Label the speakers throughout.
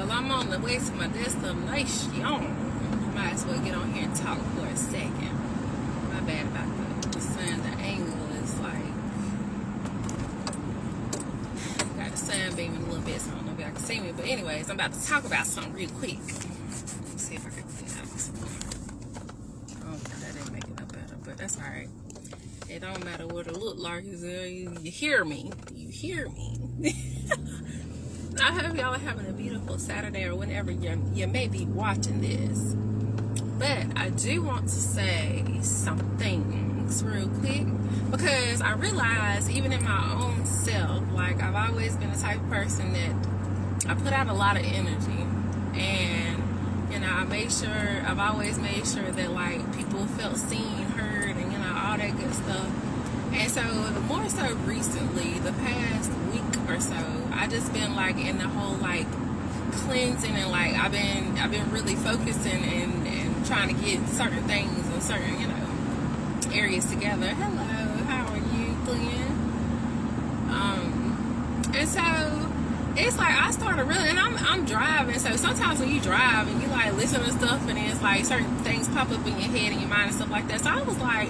Speaker 1: while I'm on the way to my destination, might as well get on here and talk for a second. My bad about the sun. The angle is like, got the sun beaming a little bit, so I don't know if y'all can see me. But anyways, I'm about to talk about something real quick. Let's see if I can clean out this one. Oh, that didn't make it no better, but that's alright. It don't matter what it look like. You hear me. You hear me. I hope y'all are having a beautiful Saturday or whenever you may be watching this. But I do want to say some things real quick, because I realize even in my own self, like I've always been the type of person that I put out a lot of energy, and you know, I've always made sure that like people felt seen, heard, and you know, all that good stuff. And so more so recently, the past week or so, I just been like in the whole like cleansing, and like I've been really focusing and trying to get certain things and certain, you know, areas together. Hello, how are you, Glenn? And so it's like I started really, and I'm driving, so sometimes when you drive and you like listen to stuff, and it's like certain things pop up in your head and your mind and stuff like that. So I was like,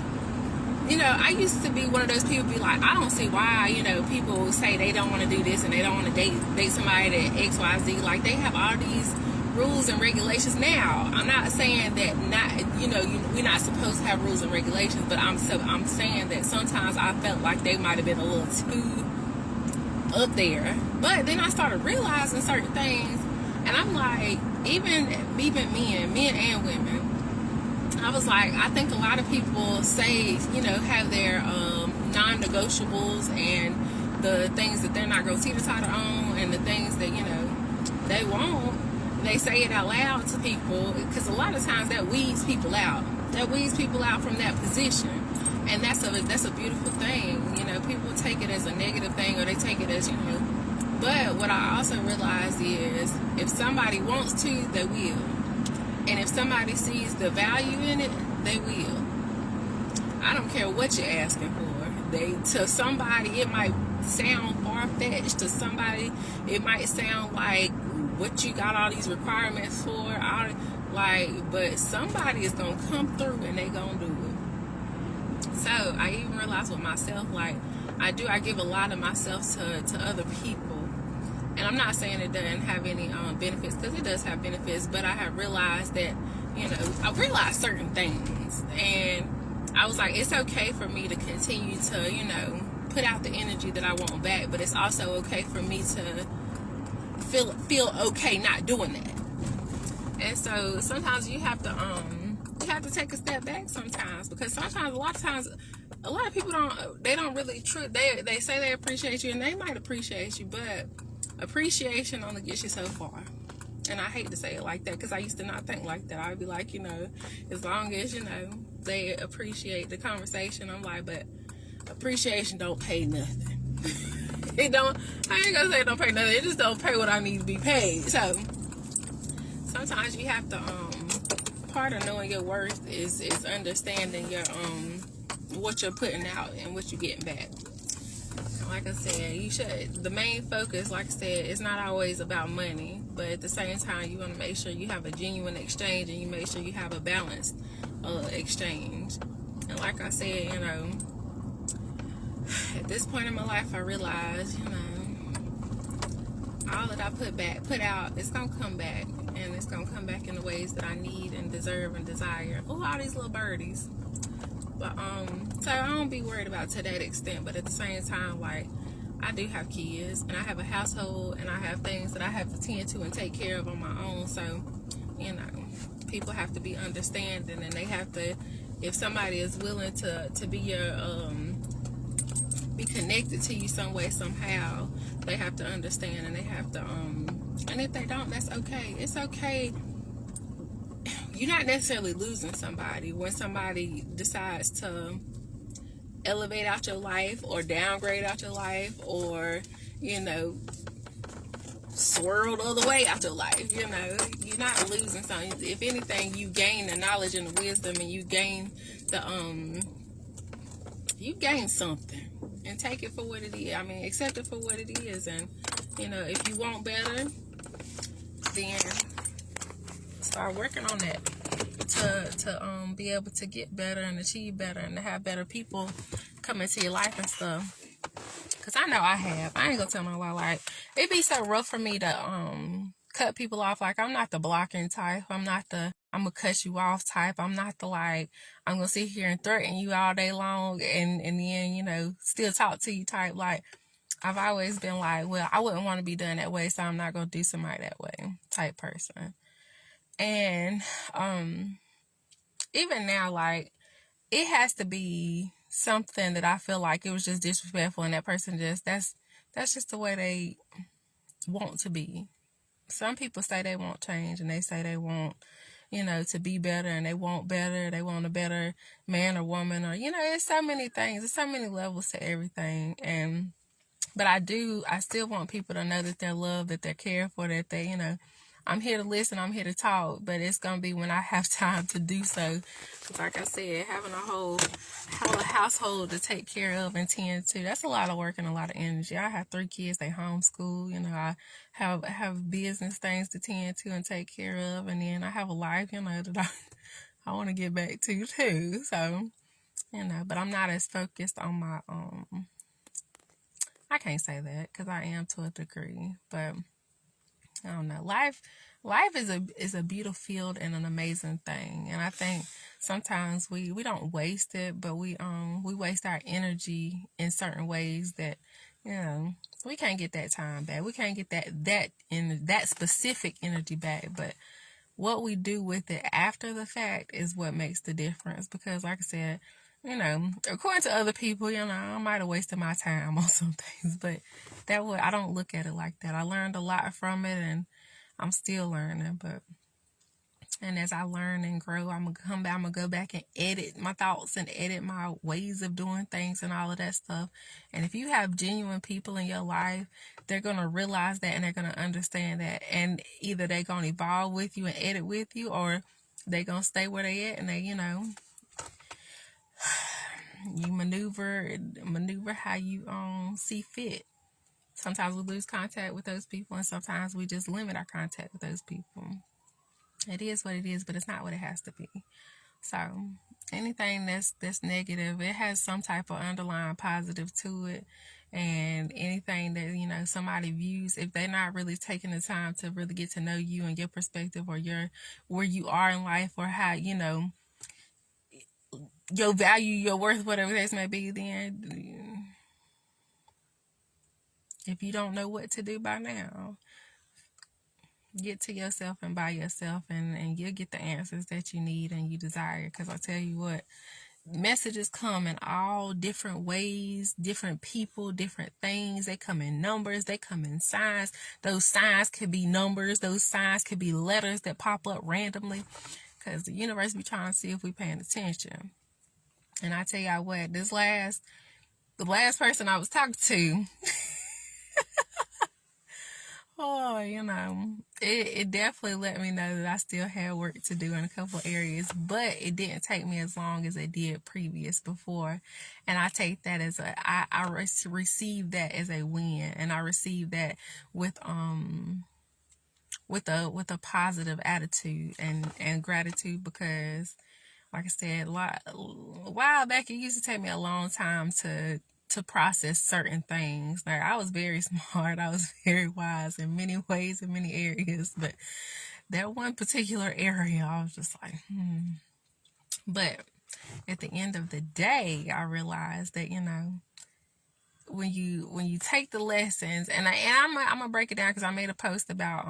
Speaker 1: you know, I used to be one of those people be like, I don't see why, you know, people say they don't want to do this and they don't want to date somebody that XYZ. Like, they have all these rules and regulations now. I'm not saying that we're not supposed to have rules and regulations, but I'm saying that sometimes I felt like they might have been a little too up there. But then I started realizing certain things, and I'm like, even men and women, I was like, I think a lot of people say, you know, have their non-negotiables and the things that they're not going to teeter-totter on, and the things that, you know, they won't. They say it out loud to people, because a lot of times that weeds people out. That weeds people out from that position. And that's a beautiful thing. You know, people take it as a negative thing, or they take it as, you know. But what I also realize is, if somebody wants to, they will. And if somebody sees the value in it, they will. I don't care what you're asking for. To somebody, it might sound far-fetched. To somebody, it might sound like, what you got all these requirements for? But somebody is going to come through and they going to do it. So I even realized with myself, like, I give a lot of myself to other people. And I'm not saying it doesn't have any benefits, because it does have benefits, but I have realized that, you know, I realized certain things, and I was like, it's okay for me to continue to, you know, put out the energy that I want back, but it's also okay for me to feel okay not doing that. And so sometimes you have to take a step back sometimes, because sometimes a lot of people don't really they say they appreciate you, and they might appreciate you, but appreciation only gets you so far. And I hate to say it like that, because I used to not think like that. I'd be like, you know, as long as, you know, they appreciate the conversation, I'm like, but appreciation don't pay nothing. I ain't gonna say it don't pay nothing, it just don't pay what I need to be paid. So sometimes you have to part of knowing your worth is understanding your what you're putting out and what you're getting back. Like I said, the main focus, like I said, it's not always about money, but at the same time, you want to make sure you have a genuine exchange, and you make sure you have a balanced exchange. And like I said, you know, at this point in my life, I realized, you know, all that I put out, it's gonna come back, and it's gonna come back in the ways that I need and deserve and desire. Oh, all these little birdies. But so I don't be worried about to that extent, but at the same time, like, I do have kids, and I have a household, and I have things that I have to tend to and take care of on my own. So, you know, people have to be understanding, and they have to, if somebody is willing to be your be connected to you some way, somehow, they have to understand, and they have to and if they don't, that's okay. It's okay. You're not necessarily losing somebody when somebody decides to elevate out your life, or downgrade out your life, or, you know, swirl the other way out your life. You know, you're not losing something. If anything, you gain the knowledge and the wisdom, and you gain something, and take it for what it is. I mean, accept it for what it is. And, you know, if you want better, then start working on that to be able to get better and achieve better and to have better people come into your life and stuff. Cause I know I have. I ain't gonna tell no lie. Like, it be so rough for me to cut people off. Like, I'm not the blocking type. I'm not the I'm gonna cut you off type. I'm not the like I'm gonna sit here and threaten you all day long and then still talk to you type. Like, I've always been like, well, I wouldn't want to be done that way, so I'm not gonna do somebody that way type person. And even now, like, it has to be something that I feel like it was just disrespectful and that person that's just the way they want to be. Some people say they want change and they say they want, to be better and they want better. They want a better man or woman or, it's so many things. There's so many levels to everything. But I still want people to know that they're loved, that they're cared for, that they, I'm here to listen, I'm here to talk, but it's going to be when I have time to do so. Because like I said, having a whole household to take care of and tend to, that's a lot of work and a lot of energy. I have 3 kids, they homeschool, I have business things to tend to and take care of, and then I have a life, that I want to get back to too. So, but I'm not as focused on my, I can't say that because I am to a degree, but I don't know. Life is a beautiful field and an amazing thing. And I think sometimes we don't waste it, but we waste our energy in certain ways that, we can't get that time back. We can't get that specific energy back. But what we do with it after the fact is what makes the difference. Because like I said, according to other people, I might have wasted my time on some things, but I don't look at it like that. I learned a lot from it and I'm still learning, and as I learn and grow, I'm gonna go back and edit my thoughts and edit my ways of doing things and all of that stuff. And if you have genuine people in your life, they're gonna realize that and they're gonna understand that, and either they're gonna evolve with you and edit with you, or they're gonna stay where they at and they, you maneuver how you see fit. Sometimes we lose contact with those people, and sometimes we just limit our contact with those people. It is what it is, but it's not what it has to be. So anything that's negative, it has some type of underlying positive to it. And anything that somebody views, if they're not really taking the time to really get to know you and your perspective or where you are in life, or how your value, your worth, whatever the case may be, then if you don't know what to do by now, get to yourself and by yourself, and you'll get the answers that you need and you desire. Because I tell you what, messages come in all different ways, different people, different things. They come in numbers, they come in signs. Those signs could be numbers, those signs could be letters that pop up randomly, because the universe be trying to see if we're paying attention. And I tell y'all what, the last person I was talking to, oh, it definitely let me know that I still had work to do in a couple areas, but it didn't take me as long as it did before. And I take that as I received that as a win, and I received that with a positive attitude and gratitude, because like I said, a while back, it used to take me a long time to process certain things. Like, I was very smart, I was very wise in many ways, in many areas, but that one particular area, I was just like, But at the end of the day, I realized that, when you take the lessons, and I'm gonna break it down, because I made a post about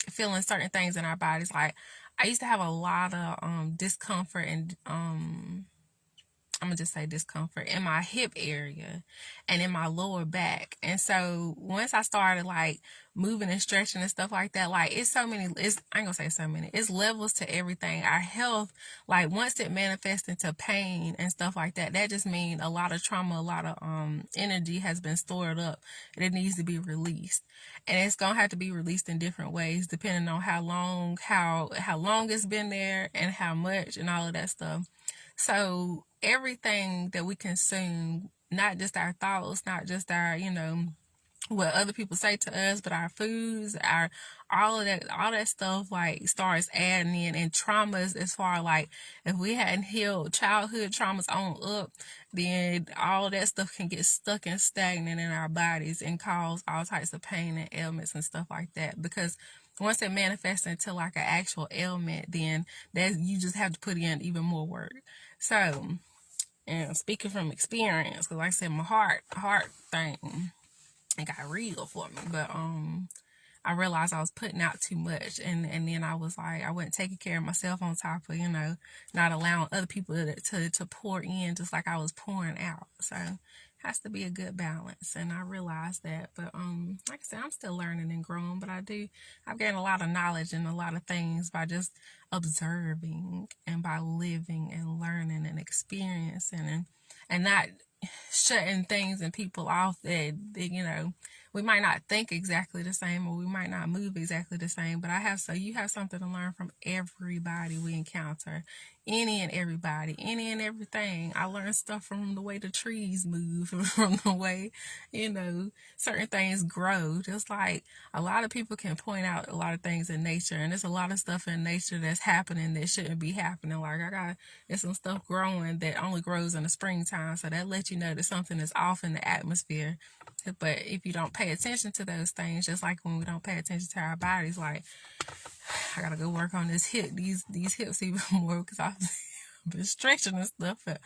Speaker 1: feeling certain things in our bodies. Like, I used to have a lot of discomfort and I'm gonna just say discomfort in my hip area and in my lower back. And so once I started like moving and stretching and stuff like that, like I ain't gonna say so many, it's levels to everything. Our health, like once it manifests into pain and stuff like that, that just means a lot of trauma, a lot of energy has been stored up and it needs to be released. And it's gonna have to be released in different ways depending on how long it's been there and how much and all of that stuff. So everything that we consume, not just our thoughts, not just our, what other people say to us, but our foods, our all that stuff like starts adding in, and traumas as far like if we hadn't healed childhood traumas on up, then all that stuff can get stuck and stagnant in our bodies and cause all types of pain and ailments and stuff like that. Because once it manifests into like an actual ailment, then that you just have to put in even more work. So, and speaking from experience, because like I said, my heart thing, it got real for me. But I realized I was putting out too much, and then I was like, I wasn't taking care of myself on top of, not allowing other people to pour in just like I was pouring out. So it has to be a good balance, and I realized that. But like I said, I'm still learning and growing, but I've gained a lot of knowledge and a lot of things by just observing and by living and learning and experiencing, and not shutting things and people off that we might not think exactly the same, or we might not move exactly the same, but you have something to learn from everybody we encounter, any and everybody, any and everything. I learned stuff from the way the trees move, from the way certain things grow. Just like a lot of people can point out a lot of things in nature, and there's a lot of stuff in nature that's happening that shouldn't be happening. Like there's some stuff growing that only grows in the springtime, so that lets you know that something is off in the atmosphere. But if you don't pay attention to those things, just like when we don't pay attention to our bodies, like I gotta go work on these hips even more, because I've been stretching and stuff. But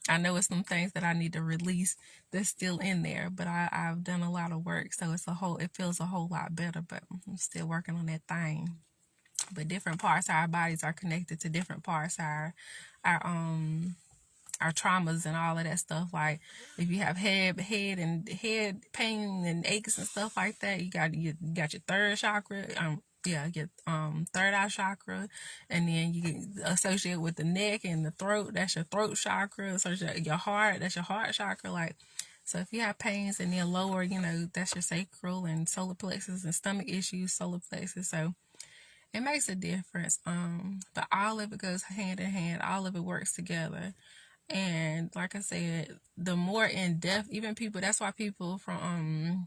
Speaker 1: I know it's some things that I need to release that's still in there. But I've done a lot of work, so it feels a whole lot better. But I'm still working on that thing. But different parts of our bodies are connected to different parts of our traumas and all of that stuff. Like if you have head pain and aches and stuff like that, you got your third chakra, your third eye chakra, and then you get associated with the neck and the throat. That's your throat chakra. So your heart, that's your heart chakra. Like, so if you have pains and then lower, that's your sacral and solar plexus, and stomach issues, solar plexus. So it makes a difference. But all of it goes hand in hand. All of it works together. And like I said, the more in depth, even people, that's why people from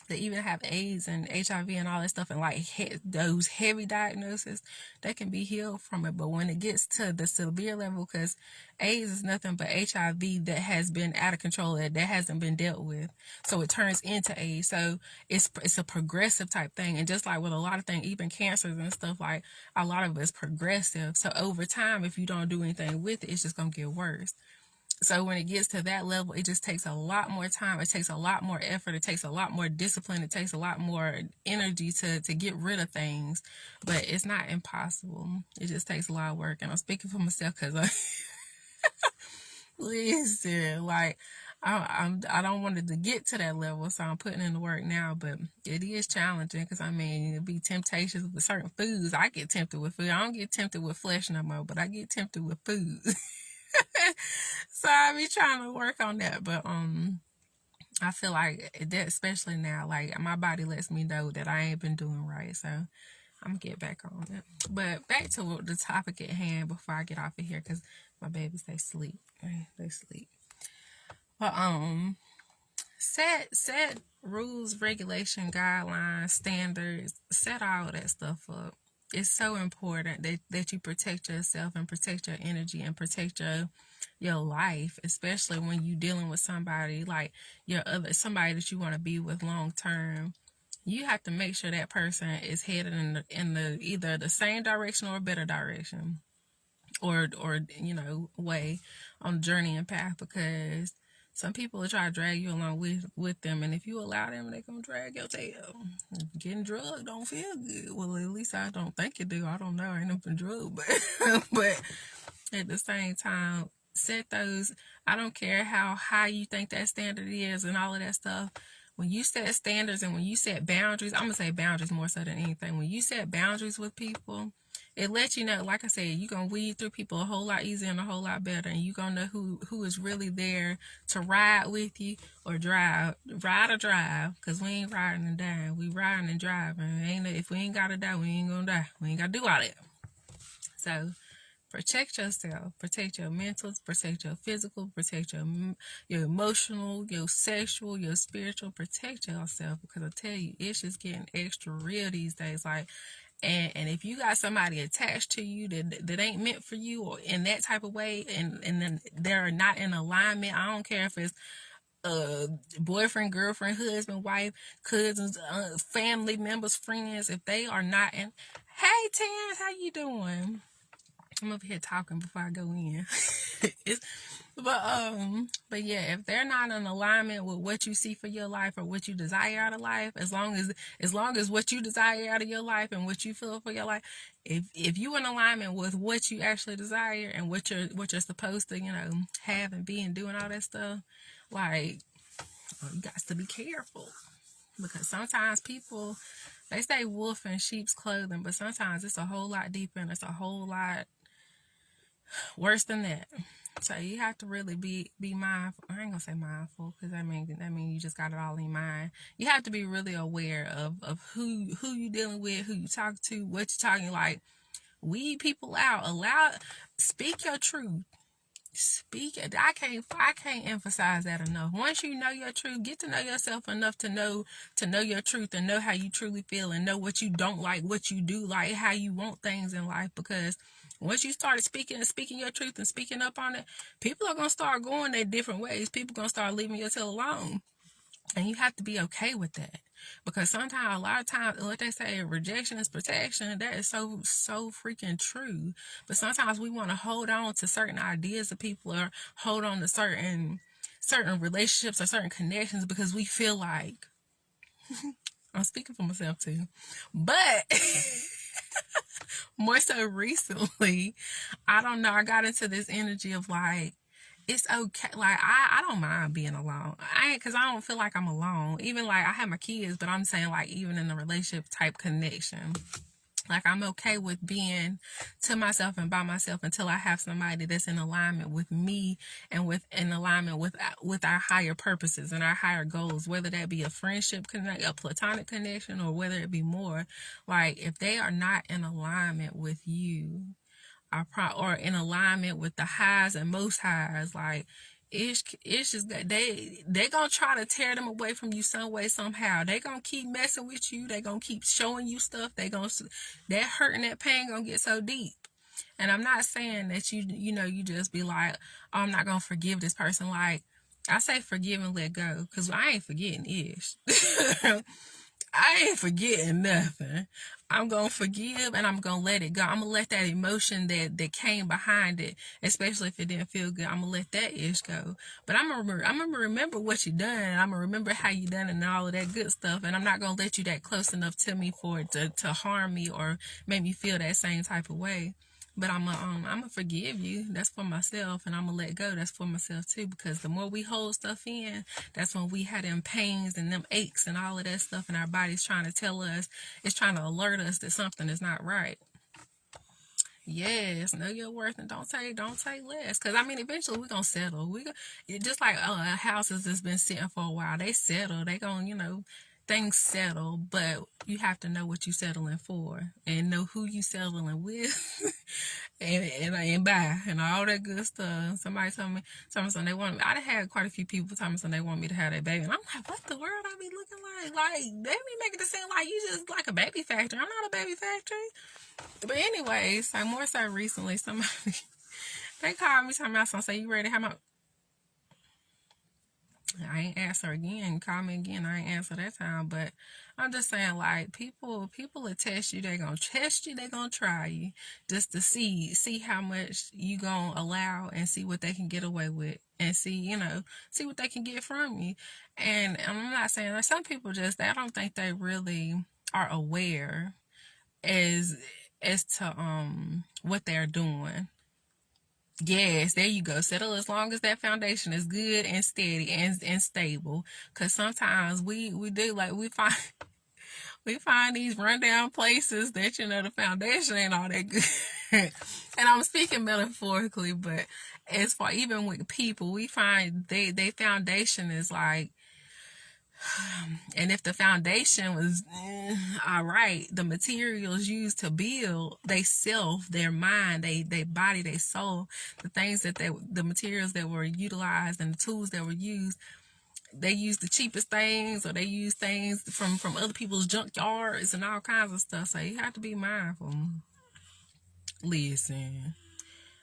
Speaker 1: they even have AIDS and HIV and all that stuff, and like those heavy diagnoses, they can be healed from it. But when it gets to the severe level, because AIDS is nothing but HIV that has been out of control, that hasn't been dealt with, so it turns into AIDS. So it's a progressive type thing. And just like with a lot of things, even cancers and stuff, like a lot of it's progressive. So over time, if you don't do anything with it, it's just gonna get worse. So when it gets to that level, it just takes a lot more time. It takes a lot more effort. It takes a lot more discipline. It takes a lot more energy to get rid of things. But it's not impossible. It just takes a lot of work. And I'm speaking for myself, because listen, like I don't want it to get to that level, so I'm putting in the work now. But it is challenging, because it'll be temptations with certain foods. I get tempted with food. I don't get tempted with flesh no more, but I get tempted with food. So I be trying to work on that. But I feel like that, especially now, like my body lets me know that I ain't been doing right. So I'm gonna get back on it. But back to the topic at hand before I get off of here, because my babies, they sleep. They sleep. But set rules, regulation, guidelines, standards, set all that stuff up. It's so important that you protect yourself and protect your energy and protect your life, especially when you're dealing with somebody like somebody that you want to be with long term. You have to make sure that person is headed in the either the same direction or a better direction, or way on the journey and path, because some people will try to drag you along with them, and if you allow them, they're gonna drag your tail. Getting drugged don't feel good. Well, at least I don't think it do. I don't know. I ain't never been drugged, but at the same time, set those. I don't care how high you think that standard is and all of that stuff. When you set standards and when you set boundaries, I'm gonna say boundaries more so than anything. When you set boundaries with people, it lets you know, like I said, you're going to weed through people a whole lot easier and a whole lot better. And you're going to know who is really there to ride with you or drive. Ride or drive, because we ain't riding and dying. We riding and driving. If we ain't got to die, we ain't going to die. We ain't got to do all that. So Protect yourself. Protect your mental. Protect your physical. Protect your emotional, your sexual, your spiritual. Protect yourself, because I tell you, it's just getting extra real these days. Like, and if you got somebody attached to you that ain't meant for you, or in that type of way, and then they're not in alignment, I don't care if it's boyfriend, girlfriend, husband, wife, cousins, family members, friends, if they are not in. Hey Terrence, how you doing? I'm over here talking before I go in. But yeah, if they're not in alignment with what you see for your life or what you desire out of life, as long as what you desire out of your life and what you feel for your life, if you in alignment with what you actually desire and what you're supposed to, have and be and do and all that stuff, like, you got to be careful, because sometimes people, they say wolf in sheep's clothing, but sometimes it's a whole lot deeper and it's a whole lot worse than that. So you have to really be mindful. I ain't gonna say mindful, because that mean you just got it all in mind. You have to be really aware of who you dealing with, who you talk to, what you talking. Like, weed people out. Speak your truth. Speak it. I can't emphasize that enough. Once you know your truth, get to know yourself enough to know your truth and know how you truly feel, and know what you don't like, what you do like, how you want things in life. Because once you start speaking your truth and speaking up on it, people are gonna start going their different ways. People gonna start leaving you alone. And you have to be okay with that, because sometimes, a lot of times, what they say, rejection is protection. That is so freaking true. But sometimes we want to hold on to certain ideas of people, or hold on to certain relationships or certain connections, because we feel like, I'm speaking for myself too, but more so recently, I don't know, I got into this energy of like, it's okay. Like, I don't mind being alone. Because I don't feel like I'm alone. Even like, I have my kids, but I'm saying, like, even in a relationship type connection, like, I'm okay with being to myself and by myself until I have somebody that's in alignment with me, and in alignment with our higher purposes and our higher goals, whether that be a friendship a platonic connection, or whether it be more. Like, if they are not in alignment with you, or in alignment with the highs and most highs, like, it's just that they gonna try to tear them away from you some way, somehow. They gonna keep messing with you. They gonna keep showing you stuff. That hurt and that pain gonna get so deep. And I'm not saying that you just be like, oh, I'm not gonna forgive this person. Like, I say forgive and let go, because I ain't forgetting ish. I ain't forgetting nothing. I'm going to forgive, and I'm going to let it go. I'm going to let that emotion that came behind it, especially if it didn't feel good, I'm going to let that ish go. But I'm going to remember what you done, and I'm going to remember how you done it and all of that good stuff. And I'm not going to let you that close enough to me for it to harm me or make me feel that same type of way. But I'm gonna forgive you. That's for myself, and I'm gonna let go. That's for myself too. Because the more we hold stuff in, that's when we had them pains and them aches and all of that stuff, and our body's trying to tell us, it's trying to alert us that something is not right. Yes, know your worth, and don't take less. Because I mean, eventually we're gonna settle. Just like houses that's been sitting for a while, they settle. They gonna things settle, but you have to know what you're settling for, and know who you settling with, and buy and all that good stuff. Somebody told me they want me. I had quite a few people tell me they want me to have that baby, and I'm like, what the world I be looking like? Like, they be making it seem like you just like a baby factory. I'm not a baby factory. But anyways, so more so recently, somebody they called me talking about something. Say, you ready to have my? I ain't answer again. Call me again. I ain't answer that time. But I'm just saying, like, people will test you. They gonna test you. They gonna try you just to see how much you gonna allow, and see what they can get away with, and see what they can get from you. And I'm not saying that some people I don't think they really are aware as to what they're doing. Yes, there you go. Settle as long as that foundation is good and steady and stable. Cause sometimes we do, like, we find these rundown places that the foundation ain't all that good. And I'm speaking metaphorically, but as far even with people, we find they foundation is like And if the foundation was all right, the materials used to build they self, their mind, they body, they soul, the things that the materials that were utilized and the tools that were used, they use the cheapest things, or they use things from other people's junkyards and all kinds of stuff. So you have to be mindful. Listen,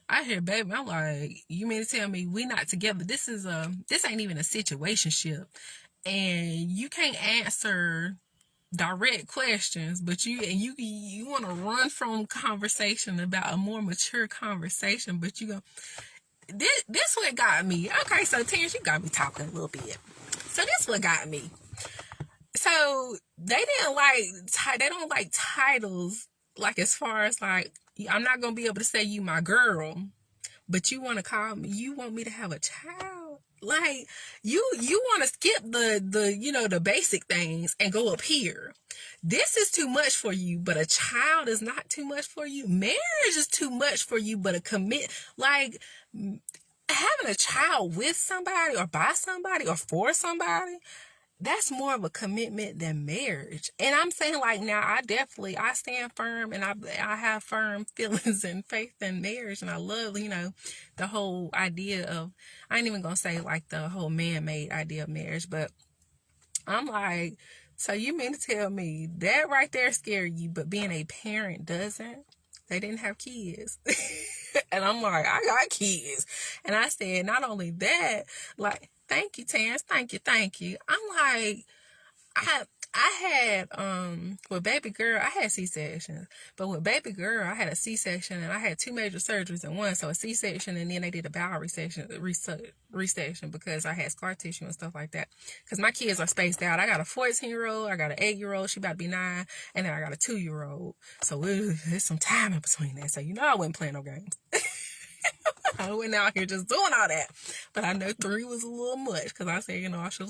Speaker 1: I hear baby, I'm like, you mean to tell me we not together? This ain't even a situationship, and you can't answer direct questions, but you want to run from conversation about a more mature conversation, but you go, this what got me. Okay, so Terrence, you got me talking a little bit. So this what got me. So they don't like titles, like as far as like, I'm not gonna be able to say you my girl, but you want to call me, you want me to have a child. Like you want to skip the basic things and go up here. This is too much for you, but a child is not too much for you. Marriage is too much for you, but like having a child with somebody or by somebody or for somebody, that's more of a commitment than marriage. And I'm saying, like, now I stand firm, and I have firm feelings and faith in marriage, and I love, the whole idea of, I ain't even gonna say like the whole man-made idea of marriage, but I'm like, so you mean to tell me that right there scared you, but being a parent doesn't? They didn't have kids. And I'm like, I got kids. And I said, not only that, like, thank you, Terrence. Thank you. I'm like, I had with baby girl, I had C-sections, but with baby girl, I had a C-section, and I had 2 major surgeries in one. So a C-section, and then they did a bowel resection because I had scar tissue and stuff like that. Because my kids are spaced out. I got a 14-year-old, I got an 8-year-old, she about to be 9, and then I got a 2-year-old. So there's some time in between that. So I wasn't playing no games. I went out here just doing all that. But I know 3 was a little much, because I said, I should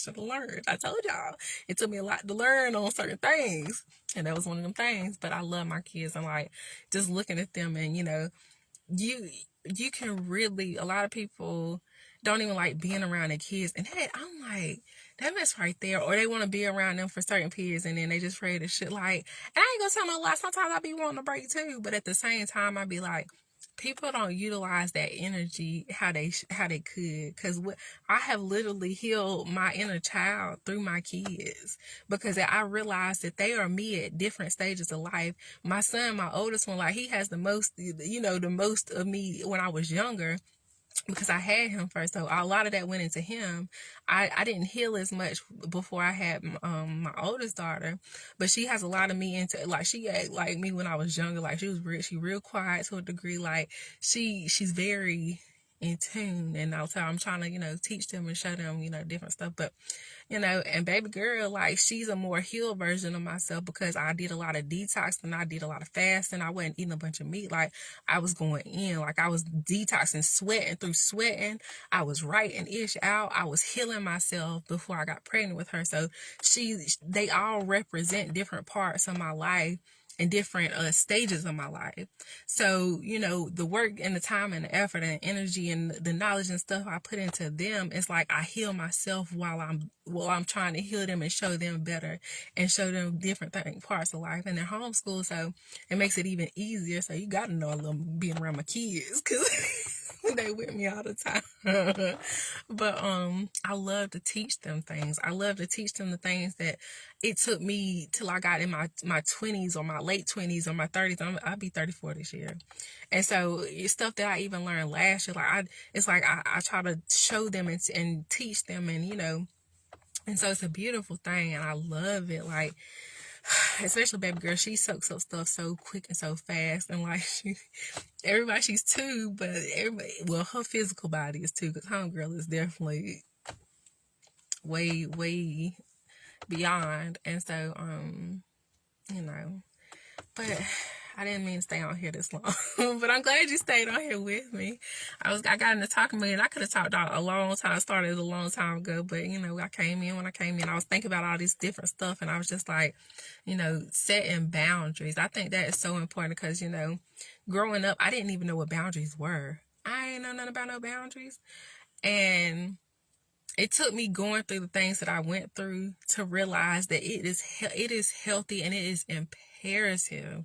Speaker 1: have learned. I told y'all it took me a lot to learn on certain things, and that was one of them things. But I love my kids. I'm like, just looking at them, and you can really, a lot of people don't even like being around their kids, and hey, I'm like, that mess right there. Or they want to be around them for certain periods, and then they just afraid of shit. Like, and I ain't gonna tell no lie, sometimes I be wanting to break too, but at the same time I be like, people don't utilize that energy how they could, because I have literally healed my inner child through my kids, because I realized that they are me at different stages of life. My son, my oldest one, like, he has the most of me when I was younger, because I had him first. So a lot of that went into him. I didn't heal as much before I had my oldest daughter, but she has a lot of me into, like, she act like me when I was younger. Like, she real quiet to a degree. Like, she's very in tune, and I'm trying to teach them and show them different stuff. But and baby girl, like, she's a more healed version of myself, because I did a lot of detoxing, I did a lot of fasting, I wasn't eating a bunch of meat. Like, I was going in, like, I was detoxing, sweating, I was writing ish out, I was healing myself before I got pregnant with her. So they all represent different parts of my life in different stages of my life. So, the work and the time and the effort and energy and the knowledge and stuff I put into them, it's like I heal myself while I'm trying to heal them and show them better and show them different parts of life. And they're homeschooled, so it makes it even easier. So you got to know I love being around my kids, because they with me all the time. But I love to teach them things. I love to teach them the things that it took me till I got in my 20s or my late 20s or my 30s. I'll be 34 this year. And so it's stuff that I even learned last year. Like, I try to show them and teach them, and and so it's a beautiful thing, and I love it. Like, especially baby girl, she soaks up stuff so quick and so fast, and like, everybody, she's 2, but everybody, well, her physical body is 2, because homegirl is definitely way beyond. And so but I didn't mean to stay on here this long. But I'm glad you stayed on here with me. I got into talking with you, and I could have talked out a long time, started a long time ago, but I came in. When I came in, I was thinking about all this different stuff, and I was just like, setting boundaries. I think that is so important, because growing up, I didn't even know what boundaries were. I ain't know nothing about no boundaries. And it took me going through the things that I went through to realize that it is healthy and it is imperative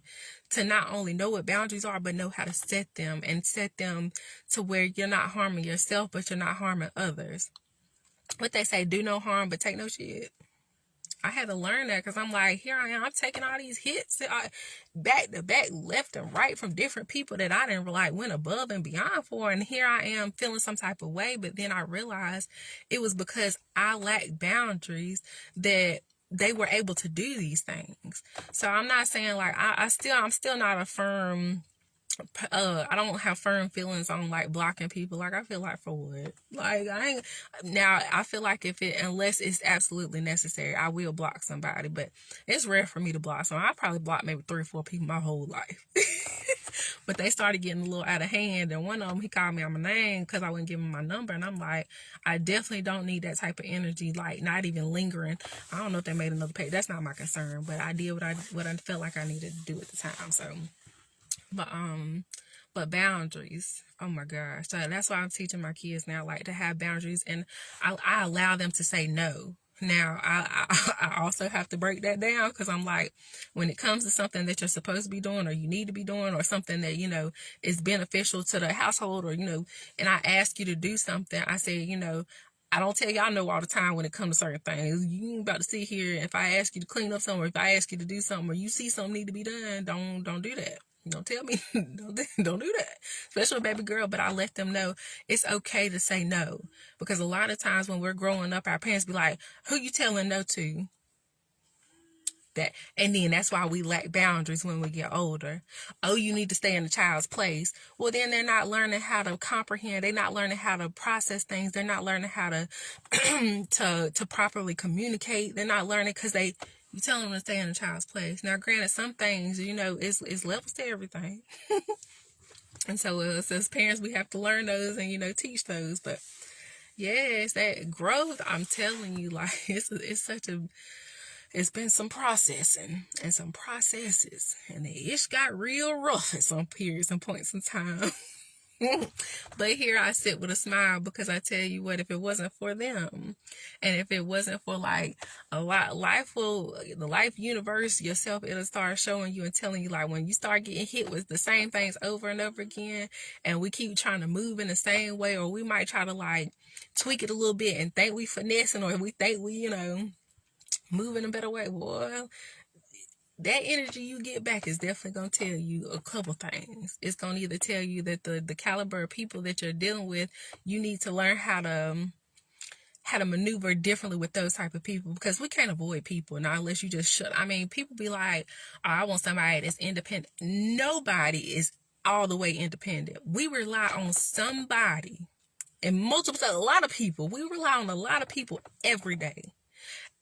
Speaker 1: to not only know what boundaries are, but know how to set them, and set them to where you're not harming yourself, but you're not harming others. What they say, do no harm, but take no shit. I had to learn that, because I'm like, here I am, I'm taking all these hits back to back, left and right, from different people that I didn't like went above and beyond for, and here I am feeling some type of way. But then I realized it was because I lacked boundaries that they were able to do these things. So I'm not saying like I'm still not a firm. I don't have firm feelings on like blocking people. Like, I feel like, for what? Like, I feel like unless it's absolutely necessary, I will block somebody, but it's rare for me to block someone. I probably blocked maybe 3 or 4 people my whole life. But they started getting a little out of hand, and one of them, he called me on my name because I wouldn't give him my number, and I'm like, I definitely don't need that type of energy, like not even lingering. I don't know if they made another page. That's not my concern, but I did what I felt like I needed to do at the time. So but boundaries, oh my gosh. So that's why I'm teaching my kids now, like, to have boundaries, and I allow them to say no. Now, I also have to break that down, because I'm like, when it comes to something that you're supposed to be doing, or you need to be doing, or something that, is beneficial to the household, or, and I ask you to do something, I say, I don't tell y'all no all the time when it comes to certain things. You ain't about to sit here, if I ask you to clean up something, or if I ask you to do something, or you see something need to be done, don't do that. Don't tell me, don't do that, especially a baby girl. But I let them know it's okay to say no, because a lot of times when we're growing up, our parents be like, who you telling no to? And then that's why we lack boundaries when we get older. Oh, you need to stay in the child's place. Well, then they're not learning how to comprehend. They're not learning how to process things. They're not learning how to to properly communicate. They're not learning because you tell them to stay in the child's place. Now, granted, some things, it's levels to everything. And so as parents, we have to learn those and, teach those. But yes, that growth, I'm telling you, like, it's been some processing and some processes, and it got real rough at some periods and points in time. But here I sit with a smile, because I tell you what, if it wasn't for them, and if it wasn't for like the life universe, yourself, it'll start showing you and telling you, like, when you start getting hit with the same things over and over again, and we keep trying to move in the same way, or we might try to like tweak it a little bit and think we finessing, or we think we, move in a better way, boy, that energy you get back is definitely going to tell you a couple things. It's going to either tell you that the caliber of people that you're dealing with, you need to learn how to maneuver differently with those type of people, because we can't avoid people now unless you just shut. I mean, people be like, oh, I want somebody that's independent. Nobody is all the way independent. We rely on somebody, and a lot of people, we rely on a lot of people every day.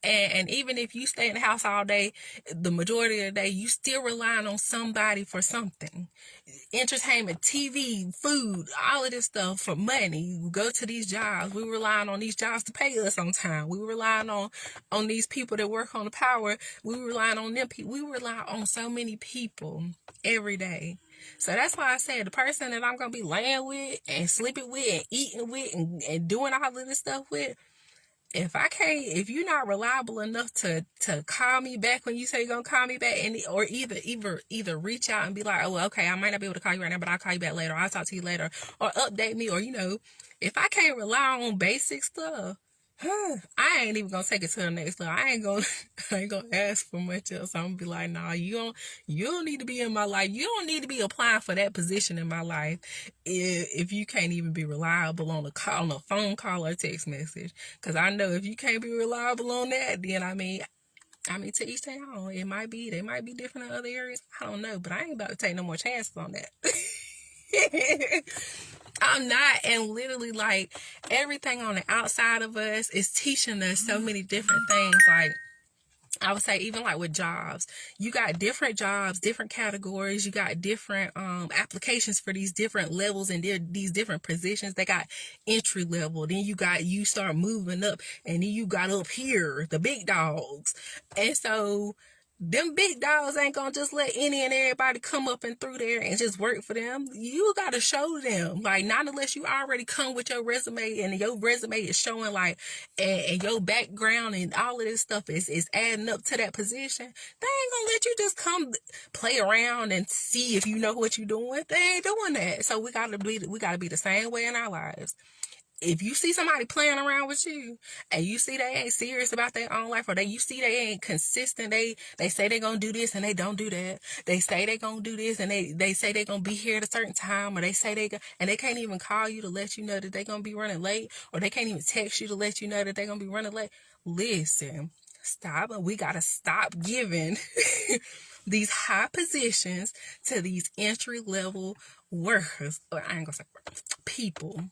Speaker 1: And even if you stay in the house all day, the majority of the day, you still relying on somebody for something. Entertainment, TV, food, all of this stuff for money. You go to these jobs. We relying on these jobs to pay us on time. We relying on these people that work on the power. We relying on them people. We rely on so many people every day. So that's why I said the person that I'm going to be laying with and sleeping with and eating with and doing all of this stuff with, if you're not reliable enough to call me back when you say you're going to call me back, or either reach out and be like, oh, okay, I might not be able to call you right now, but I'll call you back later, or I'll talk to you later, or update me, or, if I can't rely on basic stuff, I ain't even going to take it to the next level. I ain't going to ask for much else. I'm going to be like, nah, you don't need to be in my life. You don't need to be applying for that position in my life if you can't even be reliable on a phone call or text message. Because I know if you can't be reliable on that, then I mean, to each their own. They might be different in other areas. I don't know, but I ain't about to take no more chances on that. I'm not. And literally, like, everything on the outside of us is teaching us so many different things. Like, I would say, even like with jobs, you got different jobs, different categories. You got different applications for these different levels and these different positions. They got entry level. Then you start moving up, and then you got up here, the big dogs. And so them big dogs ain't gonna just let any and everybody come up and through there and just work for them. You gotta show them, like, not unless you already come with your resume and your resume is showing, like, and your background and all of this stuff is adding up to that position. They ain't gonna let you just come play around and see if you know what you're doing. They ain't doing that. So we gotta be the same way in our lives. If you see somebody playing around with you and you see they ain't serious about their own life, or you see they ain't consistent, they say they gonna do this and they don't do that. They say they gonna do this and they say they gonna be here at a certain time, or they say and they can't even call you to let you know that they gonna be running late, or they can't even text you to let you know that they gonna be running late. Listen, stop. We gotta stop giving these high positions to these entry level workers, or I ain't gonna say people,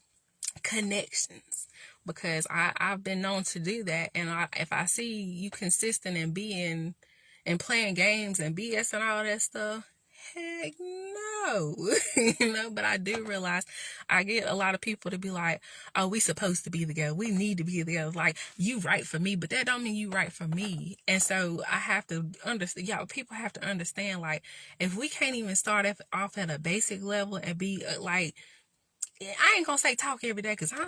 Speaker 1: connections, because I've been known to do that. And if I see you consistent in being and playing games and BS and all that stuff, heck no. But I do realize I get a lot of people to be like, oh, we supposed to be together, we need to be together, like, you right for me, but that don't mean you right for me. And so I have to understand, y'all, people have to understand, like, if we can't even start off at a basic level and be like, I ain't gonna say talk every day, because I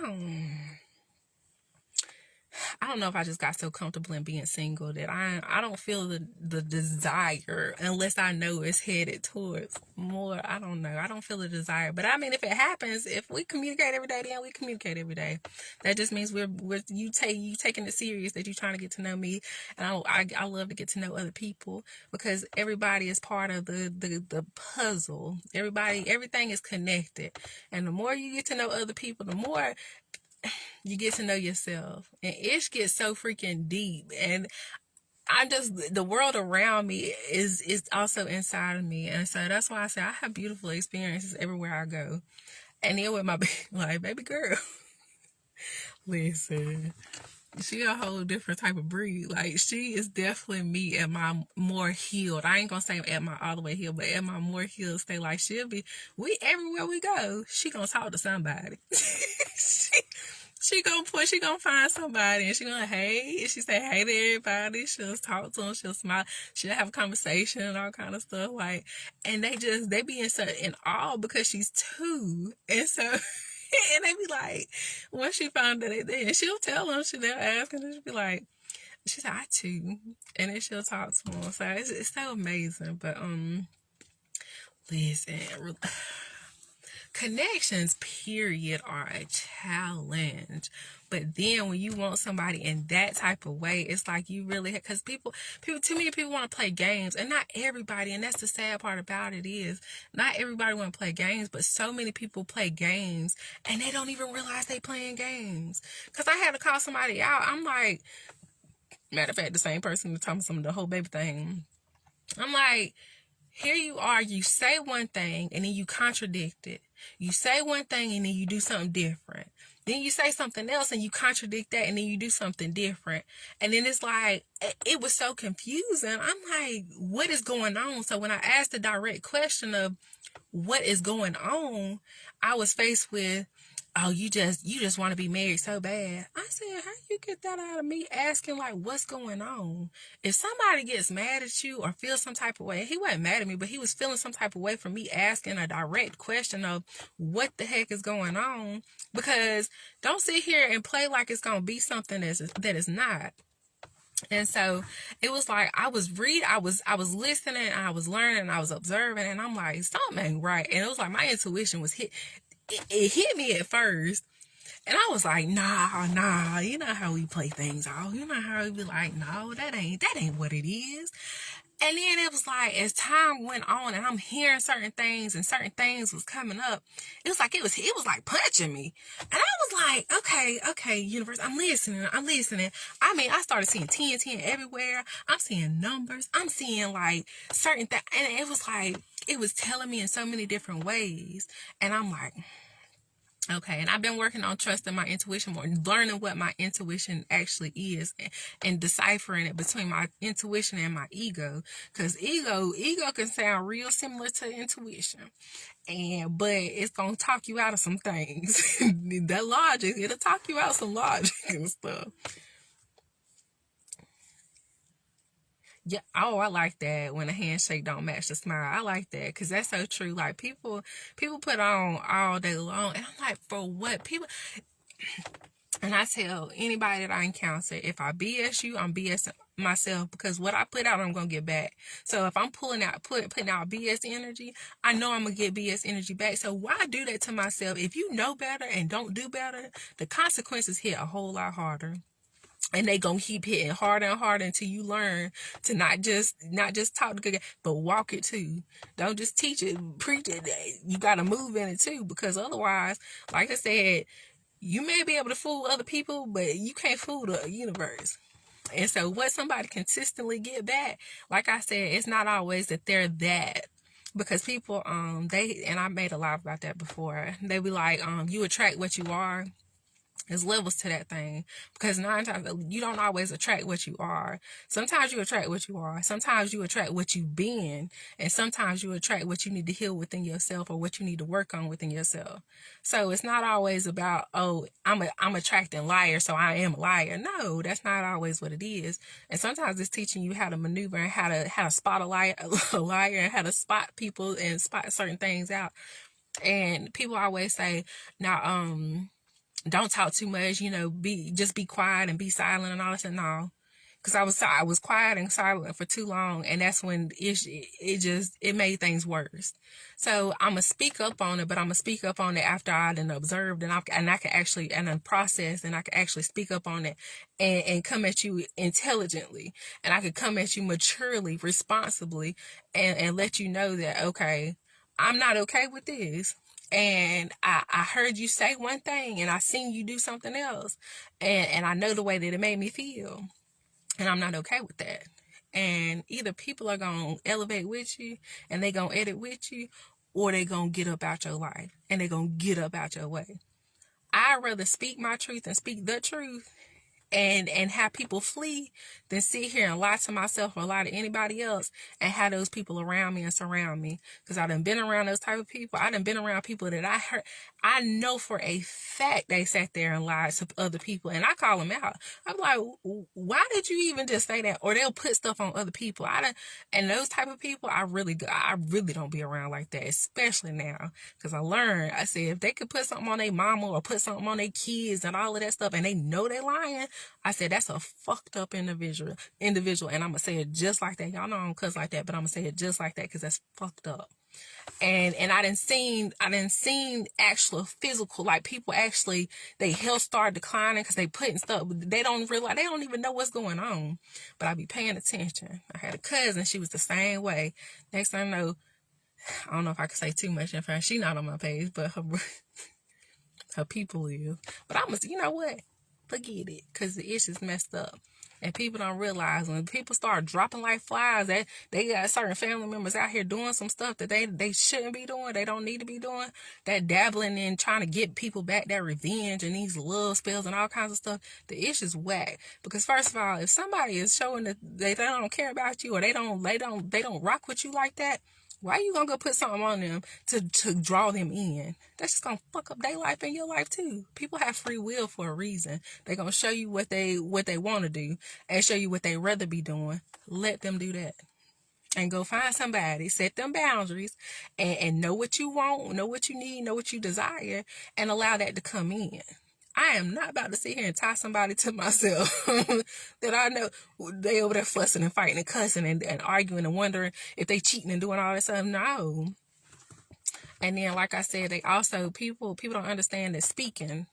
Speaker 1: don't know if I just got so comfortable in being single that I don't feel the desire, unless I know it's headed towards more. I don't know. I don't feel the desire. But I mean, if it happens, if we communicate every day, then we communicate every day. That just means you taking it serious, that you're trying to get to know me. And I love to get to know other people, because everybody is part of the puzzle. Everything is connected. And the more you get to know other people, the more you get to know yourself. And it gets so freaking deep. And the world around me is also inside of me. And so that's why I say I have beautiful experiences everywhere I go. And then with my, like, baby girl, listen, she a whole different type of breed. Like, she is definitely me at my more healed. I ain't gonna say at my all the way healed, but at my more healed state. Like, everywhere we go, she gonna talk to somebody. She gonna find somebody, and she say hey to everybody. She'll talk to them. She'll smile. She'll have a conversation and all kind of stuff. Like, and they be in awe because she's two, and so, and they be like, once she found that, and she'll tell them. They'll ask, and she'll be like, she said, I too, and then she'll talk to them. So it's so amazing. But listen. Connections, period, are a challenge. But then when you want somebody in that type of way, it's like you really, because too many people want to play games, and not everybody, and that's the sad part about it, is not everybody want to play games, but so many people play games and they don't even realize they playing games. Because I had to call somebody out. I'm like, matter of fact, the same person that told me some of the whole baby thing. I'm like, here you are, you say one thing and then you contradict it. You say one thing and then you do something different. Then you say something else and you contradict that and then you do something different. And then it's like, it was so confusing. I'm like, what is going on? So when I asked the direct question of what is going on, I was faced with, oh, you just want to be married so bad. I said, how you get that out of me asking, like, what's going on? If somebody gets mad at you or feels some type of way, he wasn't mad at me, but he was feeling some type of way for me asking a direct question of what the heck is going on. Because don't sit here and play like it's going to be something that is not. And so it was like, I was listening, and I was learning, and I was observing, and I'm like, something ain't right. And it was like my intuition was it hit me at first, and I was like, nah, you know how we play things off, you know how we be like, no, that ain't what it is. And then it was like, as time went on and I'm hearing certain things and certain things was coming up, it was like, it was like punching me. And I was like, okay, universe, I'm listening. I mean, I started seeing 10 everywhere. I'm seeing numbers. I'm seeing like certain things. And it was like, it was telling me in so many different ways. And I'm like, okay, and I've been working on trusting my intuition more, learning what my intuition actually is, and deciphering it between my intuition and my ego. Because ego can sound real similar to intuition, but it's gonna talk you out of some things. That logic, it'll talk you out some logic and stuff. Yeah. Oh, I like that. When a handshake don't match the smile, I like that because that's so true. Like people put on all day long, and I'm like, for what? People. And I tell anybody that I encounter, if I BS you, I'm BS myself because what I put out, I'm gonna get back. So if I'm putting out BS energy, I know I'm gonna get BS energy back. So why do that to myself? If you know better and don't do better, the consequences hit a whole lot harder. And they gonna keep hitting harder and harder until you learn to not just talk the good, but walk it too. Don't just teach it, preach it. You gotta move in it too, because otherwise, like I said, you may be able to fool other people, but you can't fool the universe. And so what somebody consistently get back, like I said, it's not always that they're that. Because people, they, and I made a lot about that before. They be like, you attract what you are. There's levels to that thing, because 9 times you don't always attract what you are. Sometimes you attract what you are. Sometimes you attract what you've been, and sometimes you attract what you need to heal within yourself or what you need to work on within yourself. So it's not always about, oh, I'm attracting liars, so I am a liar. No, that's not always what it is. And sometimes it's teaching you how to maneuver and how to spot a liar, and how to spot people and spot certain things out. And people always say, now, don't talk too much, just be quiet and be silent and all this. And no, because I was quiet and silent for too long, and that's when it made things worse. So I'm gonna speak up on it, but I'm gonna speak up on it after I done observed, and I can actually and then process, and I can actually speak up on it and come at you intelligently, and I could come at you maturely, responsibly, and let you know that, okay, I'm not okay with this. And I heard you say one thing, and I seen you do something else, and I know the way that it made me feel, and I'm not okay with that. And either people are gonna elevate with you, and they gonna edit with you, or they gonna get up out your life, and they gonna get up out your way. I'd rather speak my truth and speak the truth and have people flee than sit here and lie to myself or lie to anybody else and have those people around me and surround me. Because I done been around those type of people. I done been around people that I know for a fact they sat there and lied to other people, and I call them out. I'm like, why did you even just say that? Or they'll put stuff on other people. And those type of people, I really don't be around like that, especially now. Because I said, if they could put something on their mama or put something on their kids and all of that stuff, and they know they're lying, I said, that's a fucked up individual. And I'm going to say it just like that. Y'all know I don't cuss like that, but I'm going to say it just like that because that's fucked up. And I done seen actual physical, like people actually, their health start declining because they putting stuff, they don't realize, they don't even know what's going on. But I be paying attention. I had a cousin, she was the same way. Next thing I know, I don't know if I can say too much in front. She not on my page, but her people is. But you know what? Forget it, because the issue's messed up. And people don't realize when people start dropping like flies, that they got certain family members out here doing some stuff that they shouldn't be doing, they don't need to be doing, that dabbling in trying to get people back, that revenge and these love spells and all kinds of stuff. The issue's whack. Because first of all, if somebody is showing that they don't care about you, or they don't rock with you like that, why you gonna go put something on them to draw them in? That's just gonna fuck up their life and your life too. People have free will for a reason. They're gonna show you what they want to do and show you what they rather be doing. Let them do that. And go find somebody, set them boundaries, and know what you want, know what you need, know what you desire, and allow that to come in. I am not about to sit here and tie somebody to myself that I know they over there fussing and fighting and cussing and arguing and wondering if they cheating and doing all that stuff. No. And then, like I said, they also, people don't understand that speaking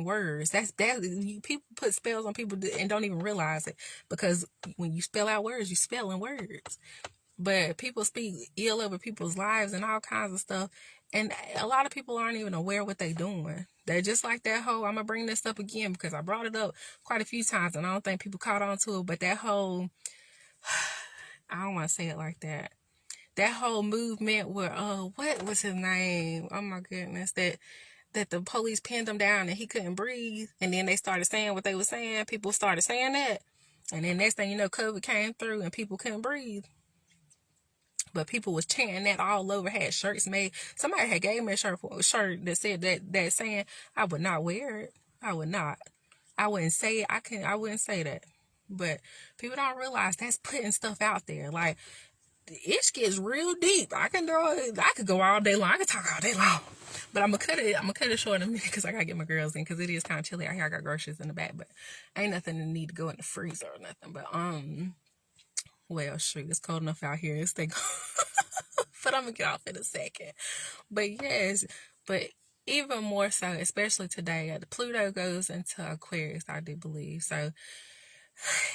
Speaker 1: words, people put spells on people and don't even realize it, because when you spell out words, you spelling words. But people speak ill over people's lives and all kinds of stuff. And a lot of people aren't even aware what they're doing. They're just like that whole, I'm going to bring this up again because I brought it up quite a few times and I don't think people caught on to it. But that whole, I don't want to say it like that. That whole movement where, what was his name? Oh my goodness. That the police pinned him down and he couldn't breathe. And then they started saying what they were saying. People started saying that. And then next thing you know, COVID came through and people couldn't breathe. But people was chanting that all over, had shirts made. Somebody had gave me a shirt that said that saying, I would not wear it. I would not. I wouldn't say it. I wouldn't say that. But people don't realize that's putting stuff out there. Like, it gets real deep. I could go all day long. I could talk all day long. But I'm gonna cut it short in a minute because I gotta get my girls in because it is kind of chilly out here. I got groceries in the back, but ain't nothing that need to go in the freezer or nothing. But well, shoot, it's cold enough out here. It's but I'm gonna get off in a second. But yes, but even more so, especially today, the Pluto goes into Aquarius, I do believe. So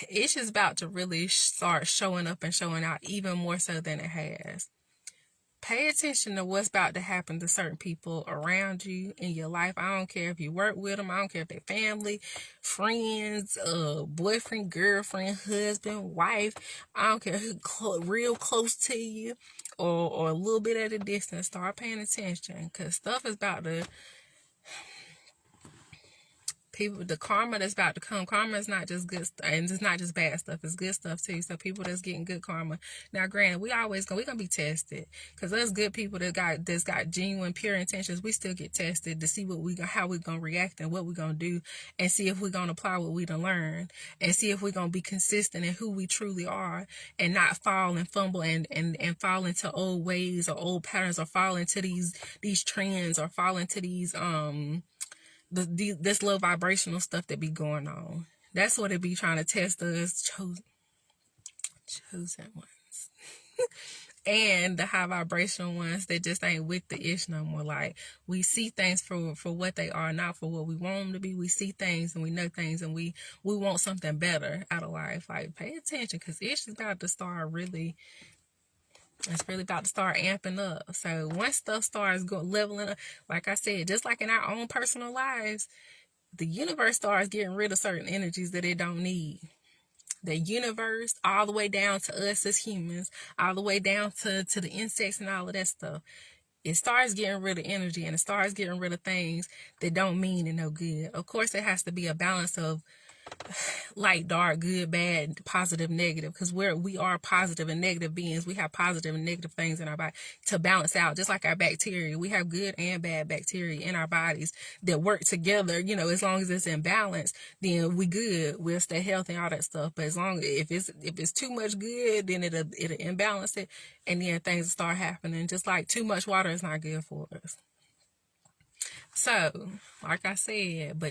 Speaker 1: it's just about to really start showing up and showing out even more so than it has. Pay attention to what's about to happen to certain people around you in your life. I don't care if you work with them. I don't care if they're family, friends, boyfriend, girlfriend, husband, wife. I don't care who real close to you or a little bit at a distance. Start paying attention because stuff is about to... the karma that's about to come. Karma is not just good stuff, and it's not just bad stuff. It's good stuff too. So people that's getting good karma. Now, granted, we're gonna be tested because us good people that's got genuine, pure intentions. We still get tested to see how we're gonna react and what we're gonna do, and see if we're gonna apply what we done learned, and see if we're gonna be consistent in who we truly are, and not fall and fumble and fall into old ways or old patterns, or fall into these trends, or fall into these this low vibrational stuff that be going on. That's what it be trying to test us, chosen ones. And the high vibrational ones that just ain't with the ish no more. Like, we see things for what they are, not for what we want them to be. We see things and we know things, and we want something better out of life. Like, pay attention, because ish is about to start really... It's really about to start amping up. So once stuff starts leveling up, like I said, just like in our own personal lives, the universe starts getting rid of certain energies that it don't need. The universe, all the way down to us as humans, all the way down to the insects and all of that stuff. It starts getting rid of energy, and it starts getting rid of things that don't mean no good. Of course, it has to be a balance of light, dark, good, bad, positive, negative, because we are positive and negative beings. We have positive and negative things in our body to balance out. Just like our bacteria, we have good and bad bacteria in our bodies that work together. As long as it's in balance, then we good. We'll stay healthy and all that stuff. But if it's too much good, then it'll imbalance it, and then things will start happening. Just like too much water is not good for us. So, like I said,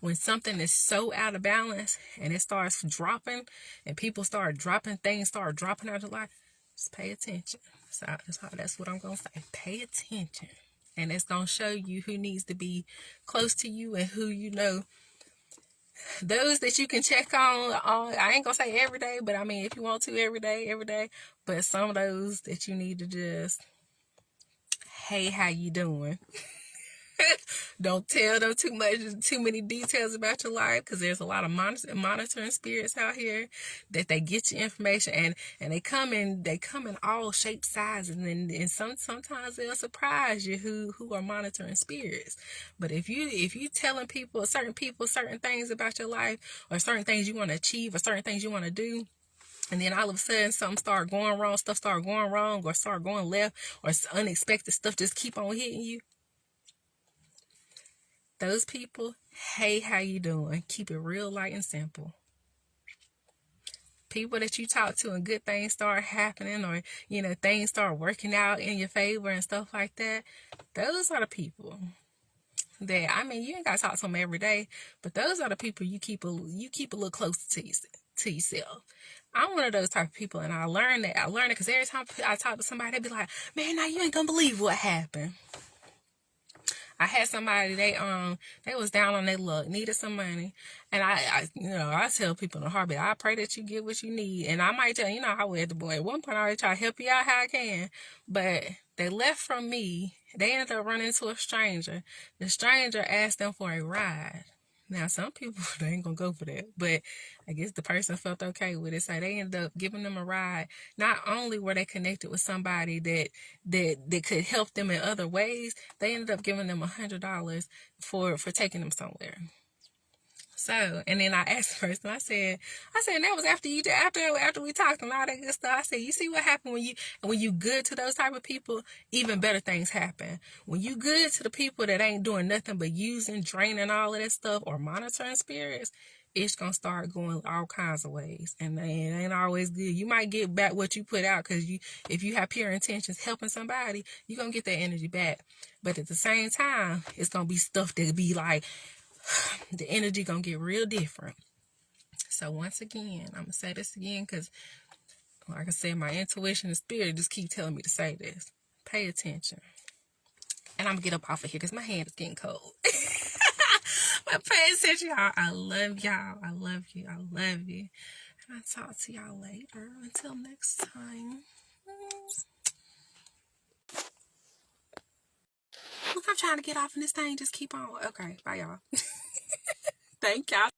Speaker 1: when something is so out of balance and it starts dropping, and people start dropping things, start dropping out of life, just pay attention. So that's what I'm going to say. Pay attention. And it's going to show you who needs to be close to you and who those that you can check on. I ain't going to say every day, but I mean, if you want to, every day. But some of those that you need to just, hey, how you doing? Don't tell them too many details about your life, because there's a lot of monitoring spirits out here that they get your information, and they come in all shapes, sizes, and sometimes they'll surprise you who are monitoring spirits. But if you telling certain things about your life, or certain things you want to achieve, or certain things you want to do, and then all of a sudden something start going wrong, stuff start going wrong, or start going left, or unexpected stuff just keep on hitting you, those people, hey, how you doing? Keep it real, light, and simple. People that you talk to and good things start happening, or things start working out in your favor and stuff like that, those are the people that, you ain't gotta talk to them every day, but those are the people you keep a little closer to yourself. I'm one of those type of people, and I learned it because every time I talk to somebody, they be like, man, now you ain't gonna believe what happened. I had somebody, they was down on their luck, needed some money, and I tell people in a heartbeat, I pray that you get what you need, and I might tell I was the boy. At one point, I always try to help you out how I can, but they left from me. They ended up running into a stranger. The stranger asked them for a ride. Now, some people, they ain't gonna go for that, but I guess the person felt okay with it, so they ended up giving them a ride. Not only were they connected with somebody that could help them in other ways, they ended up giving them $100 for taking them somewhere. So, and then I asked the person, I said, and that was after we talked and all that good stuff. I said, you see what happened when you good to those type of people, even better things happen. When you good to the people that ain't doing nothing but using, draining all of that stuff, or monitoring spirits, it's gonna start going all kinds of ways, and it ain't always good. You might get back what you put out, because if you have pure intentions helping somebody, you're gonna get that energy back. But at the same time, it's gonna be stuff that be like, the energy gonna get real different. So once again, I'm gonna say this again, because like I said, my intuition and spirit just keep telling me to say this. Pay attention. And I'm gonna get up off of here because my hand is getting cold. But pay attention, y'all. I love y'all. I love you. I love you. And I'll talk to y'all later. Until next time. Look, I'm trying to get off in this thing. Just keep on. Okay. Bye, y'all. Thank y'all.